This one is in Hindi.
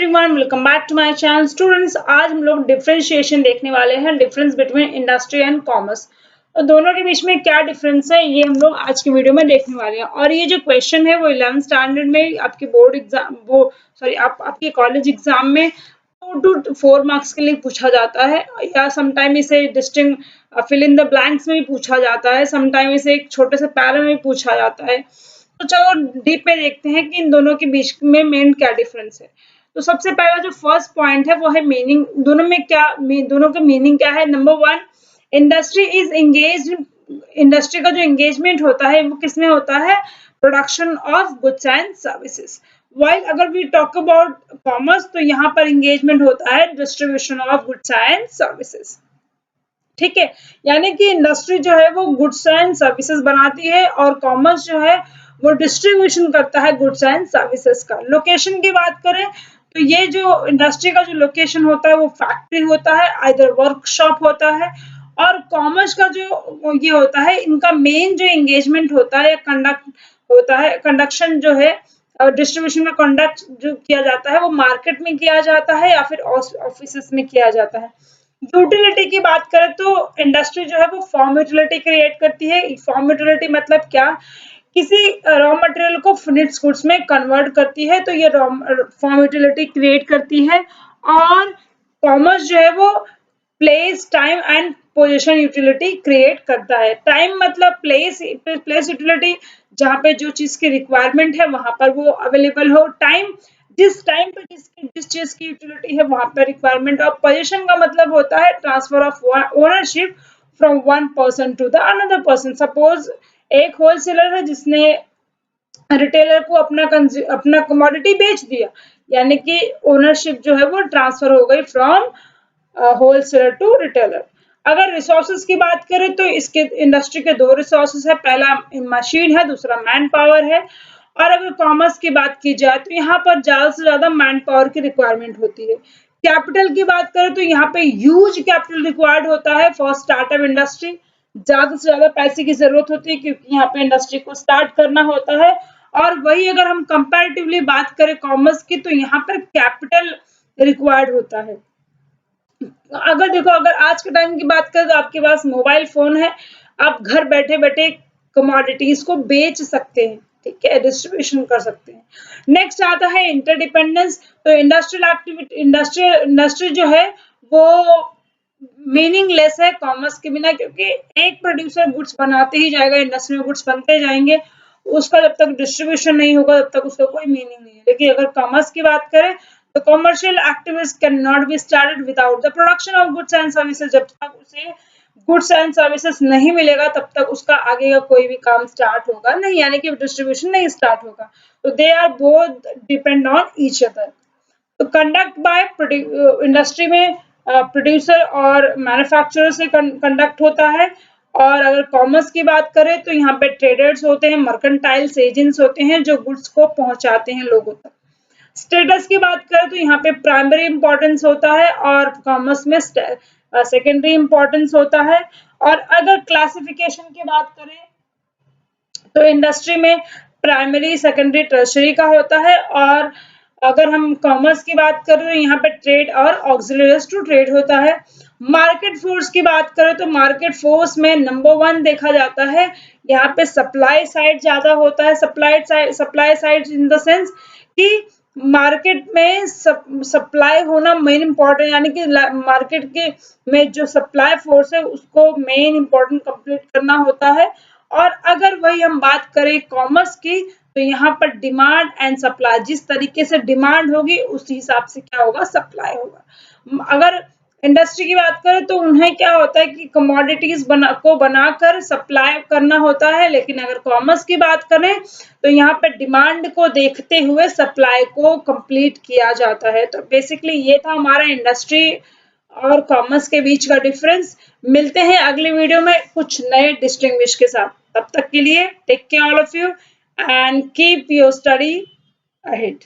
Everyone, welcome back to my channel. Students, आज हम लोग डिफरेंशिएशन देखने वाले हैं, difference between industry and commerce. तो दोनों के बीच में क्या डिफरेंस है ये हम लोग आज की वीडियो में देखने वाले हैं। और ये जो क्वेश्चन है वो 11th स्टैंडर्ड में आपके बोर्ड एग्जाम आपके कॉलेज एग्जाम में 2 to 4 मार्क्स के लिए पूछा जाता है, या समटाइम इसे distinct fill in the blanks में भी पूछा जाता है, समटाइम इसे एक छोटे से पैरा में भी पूछा जाता है। तो चलो डीप में देखते हैं कि इन दोनों के बीच में मेन क्या डिफरेंस है। तो सबसे पहला जो फर्स्ट पॉइंट है वो है मीनिंग। दोनों का मीनिंग क्या है। Number 1, industry is engaged. Industry का जो एंगेजमेंट होता है वो किसमें होता है? Production of goods and services. While अगर वी टॉक अबाउट कॉमर्स तो यहाँ पर एंगेजमेंट होता है distribution of goods and services. ठीक है, यानी कि इंडस्ट्री जो है वो गुड्स एंड सर्विसेज बनाती है और कॉमर्स जो है वो डिस्ट्रीब्यूशन करता है गुड्स एंड सर्विसेज का। लोकेशन की बात करें तो ये जो इंडस्ट्री का जो लोकेशन होता है वो फैक्ट्री होता है, आइदर वर्कशॉप होता है। और कॉमर्स का जो ये होता है, इनका मेन जो एंगेजमेंट होता है, कंडक्शन जो है, डिस्ट्रीब्यूशन का कंडक्ट जो किया जाता है वो मार्केट में किया जाता है या फिर ऑफिसेस में किया जाता है। यूटिलिटी की बात करें तो इंडस्ट्री जो है वो फॉर्म यूटिलिटी क्रिएट करती है। फॉर्म यूटिलिटी मतलब क्या? किसी रॉ मटेरियल को फिनिश्ड गुड्स में कन्वर्ट करती है, तो ये फॉर्म यूटिलिटी क्रिएट करती है। और कॉमर्स जो है वो place, time and position utility create करता है। टाइम मतलब प्लेस यूटिलिटी, जहाँ पे जो चीज की रिक्वायरमेंट है वहां पर वो अवेलेबल हो। टाइम, जिस टाइम पे जिस चीज की यूटिलिटी है वहां पर रिक्वायरमेंट। और पोजीशन का मतलब होता है transfer of ownership from one person to the another person. Suppose एक होलसेलर है जिसने रिटेलर को अपना कमोडिटी बेच दिया, यानी कि ओनरशिप जो है वो ट्रांसफर हो गई फ्रॉम होलसेलर टू रिटेलर। अगर रिसोर्सेज की बात करें तो इसके इंडस्ट्री के 2 रिसोर्सेज है, पहला मशीन है, दूसरा मैन पावर है। और अगर कॉमर्स की बात की जाए तो यहाँ पर ज्यादा से ज्यादा मैन पावर की रिक्वायरमेंट होती है। कैपिटल की बात करें तो यहाँ पे ह्यूज कैपिटल रिक्वायर्ड होता है फॉर स्टार्टअप इंडस्ट्री। ज्यादा से ज्यादा पैसे की जरूरत होती है क्योंकि यहाँ पे इंडस्ट्री को स्टार्ट करना होता है। और वही अगर हम कंपैरेटिवली बात करें कॉमर्स की तो यहाँ पर कैपिटल रिक्वायर्ड होता है। अगर आज के टाइम की बात करें तो आपके पास मोबाइल फोन है, आप घर बैठे बैठे कमोडिटीज को बेच सकते हैं, ठीक है, डिस्ट्रीब्यूशन कर सकते हैं। नेक्स्ट आता है इंटरडिपेंडेंस। तो इंडस्ट्री जो है वो मीनिंगलेस है कॉमर्स के बिना, क्योंकि एक प्रोड्यूसर गुड्स बनाते ही जाएगा, इंडस्ट्री में गुड्स बनते जाएंगे, उसका जब तक डिस्ट्रीब्यूशन नहीं होगा तब तक उसका कोई मीनिंग नहीं है। लेकिन अगर कॉमर्स की बात करें तो commercial activities can not be started without the production of goods and services. जब तक उसे गुड्स एंड सर्विसेज नहीं मिलेगा तब तक उसका आगे का कोई भी काम स्टार्ट होगा नहीं, यानी कि डिस्ट्रीब्यूशन नहीं स्टार्ट होगा। तो they are both depend on each other. तो कंडक्ट बाय इंडस्ट्री में प्रोड्यूसर और मैन्युफैक्चरर से कंडक्ट होता है। और अगर कॉमर्स की बात करें तो यहाँ पे ट्रेडर्स होते हैं, मर्केंटाइल्स एजेंट्स होते हैं जो गुड्स को पहुंचाते हैं लोगों तक। स्टेटस की बात करें तो यहाँ पे प्राइमरी इंपॉर्टेंस होता है और कॉमर्स में सेकेंडरी इंपॉर्टेंस होता है। और अगर क्लासिफिकेशन की बात करें तो इंडस्ट्री में प्राइमरी, सेकेंडरी, टर्शरी का होता है। और अगर हम कॉमर्स की बात करें तो यहाँ पे ट्रेड और ऑक्सिलरीज टू ट्रेड होता है। मार्केट फोर्स की बात करें तो मार्केट फोर्स में नंबर 1 देखा जाता है, यहाँ पे सप्लाई साइड ज्यादा होता है। Supply side in the sense कि मार्केट में सप्लाई होना मेन इंपॉर्टेंट, यानी कि मार्केट के में जो सप्लाई फोर्स है उसको मेन इंपॉर्टेंट कंप्लीट करना होता है। और अगर वही हम बात करें कॉमर्स की तो यहाँ पर डिमांड एंड सप्लाई, जिस तरीके से डिमांड होगी उसी हिसाब से क्या होगा, सप्लाई होगा। अगर इंडस्ट्री की बात करें तो उन्हें क्या होता है कि कमोडिटीज को बनाकर सप्लाई करना होता है। लेकिन अगर कॉमर्स की बात करें तो यहाँ पे डिमांड को देखते हुए सप्लाई को कंप्लीट किया जाता है। तो बेसिकली ये था हमारा इंडस्ट्री और कॉमर्स के बीच का डिफरेंस। मिलते हैं अगले वीडियो में कुछ नए डिस्टिंग्विश के साथ। तब तक के लिए take care all of you and keep your study ahead.